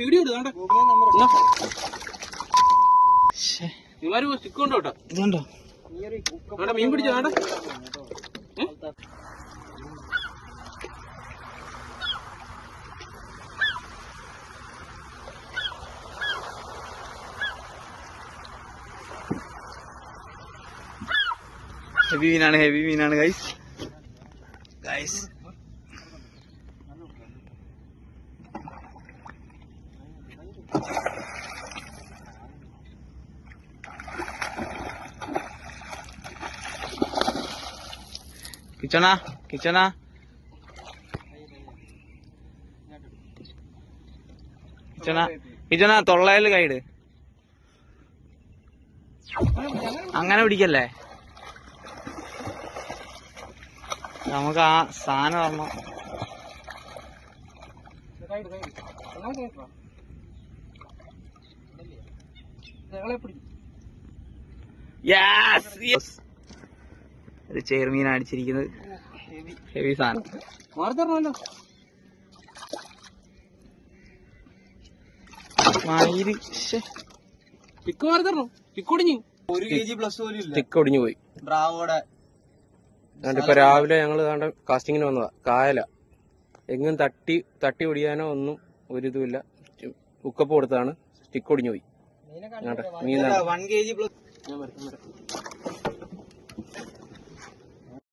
Video ഇടുന്നുണ്ടോ stick കൊണ്ടോട്ടോ ഇതുണ്ടോ മീൻ പിടിച്ചോ വേണ്ട ഹെവി മീനാണ് ഗൈസ് കിച്ചണ തൊള്ളയില് കൈയിട് അങ്ങനെ പിടിക്കല്ലേ നമുക്ക് ആ സാധനം പറഞ്ഞു ഒരു ചെറുമീനാണ് അടിച്ചിരിക്കുന്നത് ഹെവി സാധനം മാറിത്തരണല്ലോ സ്റ്റിക്ക് മാറിത്തരണോ സ്റ്റിക്ക് ഒടിഞ്ഞു 1 kg പ്ലസ് പോലും സ്റ്റിക്ക് ഒടിഞ്ഞു പോയി ബ്രാവോടെ. ഇപ്പൊ രാവിലെ ഞങ്ങള് കാസ്റ്റിങ്ങിന് വന്നതാ കായല എങ്ങും തട്ടി ഒടിയാനോ ഒന്നും ഒരിതുമില്ല ഉക്കപ്പ് കൊടുത്താണ് സ്റ്റിക്ക് ഒടിഞ്ഞു പോയി മീൻ 1 kg പ്ലസ്